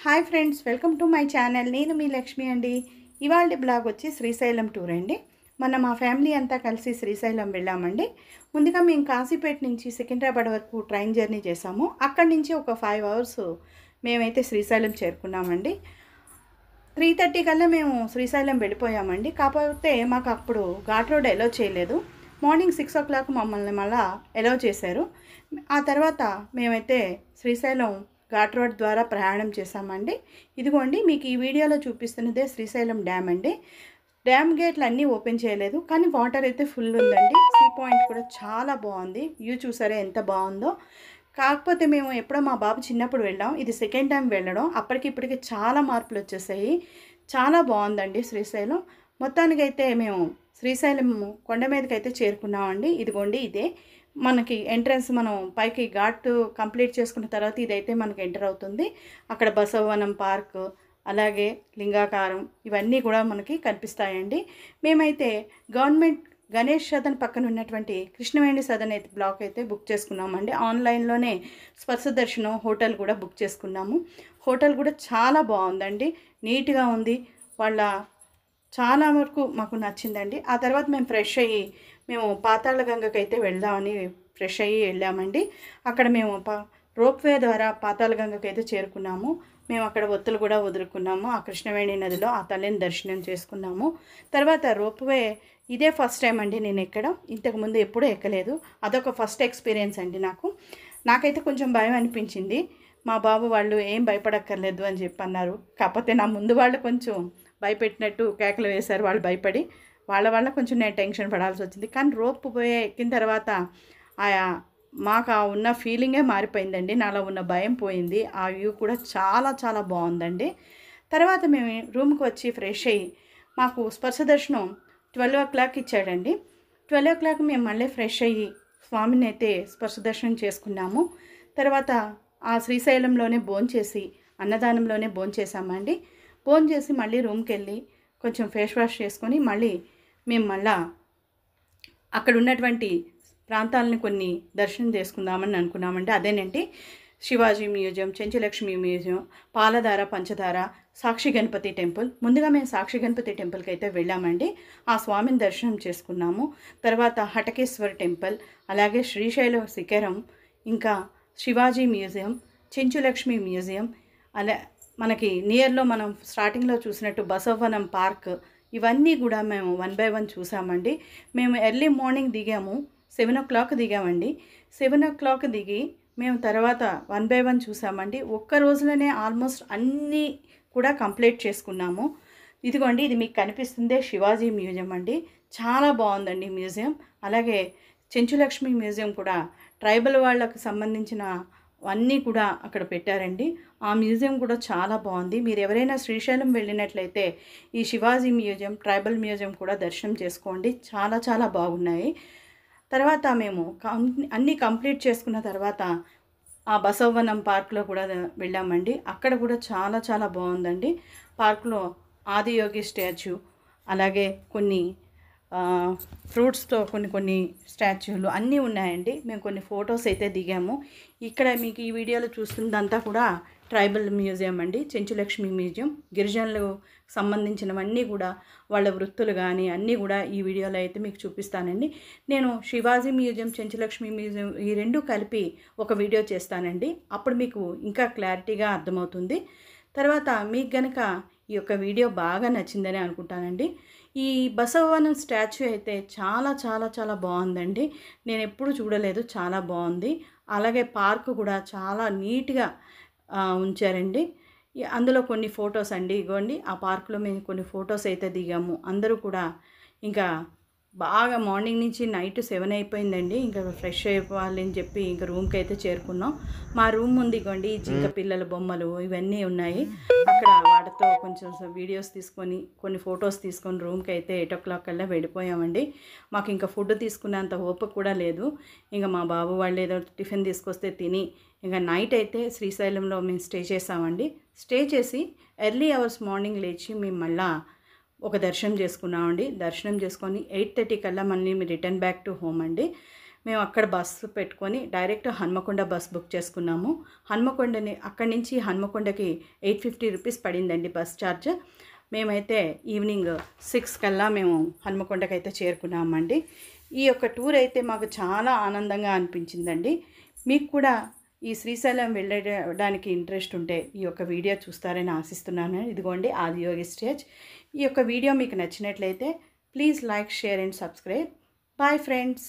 Hi friends, welcome to my channel. నేను మీ లక్ష్మి అండి. ఇవాళ బ్లాగ్ వచ్చి శ్రీశైలం టూర్ అండి. మొన్న మా ఫ్యామిలీ అంతా కలిసి శ్రీశైలం వెళ్ళామండి. ముందుగా మేము కాశీపేట నుంచి సికింద్రాబాద్ వరకు ట్రైన్ జర్నీ చేసాము. అక్కడి నుంచి ఒక 5 అవర్స్ మేమైతే శ్రీశైలం చేరుకున్నామండి. 3:30 కల్లా మేము శ్రీశైలం వెళ్ళిపోయామండి. కాకపోతే మాకు అప్పుడు ఘాట్ రోడ్ ఎలో చేయలేదు. మార్నింగ్ 6 o'clock మమ్మల్ని మళ్ళీ ఎలో చేశారు. ఆ తర్వాత మేమైతే శ్రీశైలం ఘాట్ రోడ్ ద్వారా ప్రయాణం చేశామండి. ఇదిగోండి మీకు ఈ వీడియోలో చూపిస్తున్నదే శ్రీశైలం డ్యామ్ అండి. డ్యామ్ గేట్లు అన్నీ ఓపెన్ చేయలేదు, కానీ వాటర్ అయితే ఫుల్ ఉందండి. సీ పాయింట్ కూడా చాలా బాగుంది. వ్యూ చూసారా ఎంత బాగుందో. కాకపోతే మేము ఎప్పుడో మా బాబు చిన్నప్పుడు వెళ్ళాం, ఇది సెకండ్ టైం వెళ్ళడం. అప్పటికిప్పటికి చాలా మార్పులు వచ్చేసాయి. చాలా బాగుందండి శ్రీశైలం. మొత్తానికైతే మేము శ్రీశైలం కొండ మీదకైతే చేరుకున్నామండి. ఇదిగోండి ఇదే మనకి ఎంట్రన్స్. మనం పైకి ఘాట్ కంప్లీట్ చేసుకున్న తర్వాత ఇదైతే మనకి ఎంటర్ అవుతుంది. అక్కడ బసవవనం పార్క్, అలాగే లింగాకారం ఇవన్నీ కూడా మనకి కనిపిస్తాయండి. మేమైతే గవర్నమెంట్ గణేష్ సదన్ పక్కన ఉన్నటువంటి కృష్ణవేణి సదన్ అయితే బ్లాక్ అయితే బుక్ చేసుకున్నామండి. ఆన్లైన్లోనే స్పర్శ దర్శనం హోటల్ కూడా బుక్ చేసుకున్నాము. హోటల్ కూడా చాలా బాగుందండి, నీట్గా ఉంది. వాళ్ళ చాలా వరకు మాకు నచ్చిందండి. ఆ తర్వాత మేము ఫ్రెష్ అయ్యి మేము పాతాళ గంగకి అయితే వెళ్దామని ఫ్రెష్ అయ్యి వెళ్ళామండి. అక్కడ మేము రోప్వే ద్వారా పాతాళ గంగకి అయితే చేరుకున్నాము. మేము అక్కడ ఒత్తులు కూడా వదులుకున్నాము. ఆ కృష్ణవేణి నదిలో ఆ తల్లిని దర్శనం చేసుకున్నాము. తర్వాత రోప్వే ఇదే ఫస్ట్ టైం అండి నేను ఎక్కడం. ఇంతకుముందు ఎప్పుడూ ఎక్కలేదు. అదొక ఫస్ట్ ఎక్స్పీరియన్స్ అండి నాకైతే కొంచెం భయం అనిపించింది. మా బాబు వాళ్ళు ఏం భయపడక్కర్లేదు అని చెప్పి అన్నారు. కాకపోతే నా ముందు వాళ్ళు కొంచెం భయపెట్టినట్టు కేకలు వేశారు. వాళ్ళు భయపడి వాళ్ళ కొంచెం నేను టెన్షన్ పడాల్సి వచ్చింది. కానీ రోప్ పోయే ఎక్కిన తర్వాత మాకు ఆ ఉన్న ఫీలింగే మారిపోయిందండి. నాలో ఉన్న భయం పోయింది. ఆ వ్యూ కూడా చాలా చాలా బాగుందండి. తర్వాత మేము రూమ్కి వచ్చి ఫ్రెష్ అయ్యి మాకు స్పర్శ దర్శనం 12 o'clock ఇచ్చాడండి. 12 o'clock మేము మళ్ళీ ఫ్రెష్ అయ్యి స్వామిని అయితే స్పర్శ దర్శనం చేసుకున్నాము. తర్వాత ఆ శ్రీశైలంలోనే భోంచేసి అన్నదానంలోనే భోంచేసామండి. భోంచేసి మళ్ళీ రూమ్కి వెళ్ళి కొంచెం ఫేస్ వాష్ చేసుకొని మళ్ళీ మేము అక్కడ ఉన్నటువంటి ప్రాంతాలని కొన్ని దర్శనం చేసుకుందామని అనుకున్నామండి. అదేనండి శివాజీ మ్యూజియం, చెంచులక్ష్మి మ్యూజియం, పాలధార, పంచదార, సాక్షి గణపతి టెంపుల్. ముందుగా మేము సాక్షి గణపతి టెంపుల్కి అయితే వెళ్ళామండి. ఆ స్వామిని దర్శనం చేసుకున్నాము. తర్వాత హటకేశ్వర్ టెంపుల్, అలాగే శ్రీశైలం శిఖరం, ఇంకా శివాజీ మ్యూజియం, చెంచులక్ష్మి మ్యూజియం, అలా మనకి నియర్లో మనం స్టార్టింగ్లో చూసినట్టు బసవవనం పార్క్, ఇవన్నీ కూడా మేము 1 by 1 చూసామండి. మేము ఎర్లీ మార్నింగ్ దిగాము, 7 o'clock దిగామండి. 7 o'clock దిగి మేము తర్వాత 1 by 1 చూసామండి. ఒక్క రోజులోనే ఆల్మోస్ట్ అన్నీ కూడా కంప్లీట్ చేసుకున్నాము. ఇదిగోండి ఇది మీకు కనిపిస్తుందే శివాజీ మ్యూజియం అండి. చాలా బాగుందండి మ్యూజియం. అలాగే చెంచులక్ష్మి మ్యూజియం కూడా ట్రైబల్ వాళ్ళకు సంబంధించిన అన్నీ కూడా అక్కడ పెట్టారండి. ఆ మ్యూజియం కూడా చాలా బాగుంది. మీరు ఎవరైనా శ్రీశైలం వెళ్ళినట్లయితే ఈ శివాజీ మ్యూజియం, ట్రైబల్ మ్యూజియం కూడా దర్శనం చేసుకోండి. చాలా చాలా బాగున్నాయి. తర్వాత మేము అన్నీ కంప్లీట్ చేసుకున్న తర్వాత ఆ బసవవనం పార్క్లో కూడా వెళ్ళామండి. అక్కడ కూడా చాలా చాలా బాగుందండి. పార్క్లో ఆదియోగి స్టాచ్యూ, అలాగే కొన్ని ఫ్రూట్స్తో కొన్ని స్టాచ్యూలు అన్నీ ఉన్నాయండి. మేము కొన్ని ఫొటోస్ అయితే దిగాము. ఇక్కడ మీకు ఈ వీడియోలో చూస్తుందంతా కూడా ట్రైబల్ మ్యూజియం అండి, చెంచులక్ష్మి మ్యూజియం. గిరిజనులకు సంబంధించినవన్నీ కూడా వాళ్ళ వృత్తులు కానీ అన్నీ కూడా ఈ వీడియోలో అయితే మీకు చూపిస్తానండి. నేను శివాజీ మ్యూజియం, చెంచులక్ష్మి మ్యూజియం ఈ రెండు కలిపి ఒక వీడియో చేస్తానండి. అప్పుడు మీకు ఇంకా క్లారిటీగా అర్థమవుతుంది. తర్వాత మీకు గనక ఈ యొక్క వీడియో బాగా నచ్చిందని అనుకుంటానండి. ఈ బసవవనం స్టాచ్యూ అయితే చాలా చాలా చాలా బాగుందండి. నేను ఎప్పుడు చూడలేదు, చాలా బాగుంది. అలాగే పార్క్ కూడా చాలా నీట్గా ఉంచారండి. అందులో కొన్ని ఫొటోస్ అండి, ఇగోండి ఆ పార్కులో మేము కొన్ని ఫొటోస్ అయితే దిగాము. అందరూ కూడా ఇంకా బాగా మార్నింగ్ నుంచి నైట్ 7 అయిపోయిందండి. ఇంకా ఫ్రెష్ అయిపోవాలి అని చెప్పి ఇంకా రూమ్కి అయితే చేరుకున్నాం. మా రూమ్ ముందు ఇగోండి జింక పిల్లల బొమ్మలు ఇవన్నీ ఉన్నాయి. అక్కడ వాటితో కొంచెం వీడియోస్ తీసుకొని కొన్ని ఫొటోస్ తీసుకొని రూమ్కి అయితే 8 o'clock కల్లా వెళ్ళిపోయామండి. మాకు ఇంకా ఫుడ్ తీసుకునేంత ఓపిక కూడా లేదు. ఇంకా మా బాబు వాళ్ళు ఏదో టిఫిన్ తీసుకొస్తే తిని ఇంకా నైట్ అయితే శ్రీశైలంలో మేము స్టే చేసామండి. స్టే చేసి ఎర్లీ అవర్స్ మార్నింగ్ లేచి మేము మళ్ళీ ఒక దర్శనం చేసుకున్నామండి. దర్శనం చేసుకొని 8:30 కల్లా మళ్ళీ రిటర్న్ బ్యాక్ టు హోమ్ అండి. మేము అక్కడ బస్సు పెట్టుకొని డైరెక్ట్ హన్మకొండ బస్ బుక్ చేసుకున్నాము. హన్మకొండని అక్కడి నుంచి హన్మకొండకి 850 రూపీస్ పడిందండి బస్ ఛార్జ్. మేమైతే ఈవినింగ్ 6 కల్లా మేము హన్మకొండకి అయితే చేరుకున్నామండి. ఈ యొక్క టూర్ అయితే మాకు చాలా ఆనందంగా అనిపించిందండి. మీకు కూడా ఈ శ్రీశైలం వెళ్ళడానికి ఇంట్రెస్ట్ ఉంటే ఈ యొక్క వీడియో చూస్తారని ఆశిస్తున్నాను. ఇదిగోండి ఆదియోగి స్టేజ్. ఈ యొక్క వీడియో మీకు నచ్చినట్లయితే please like, share and subscribe. Bye friends.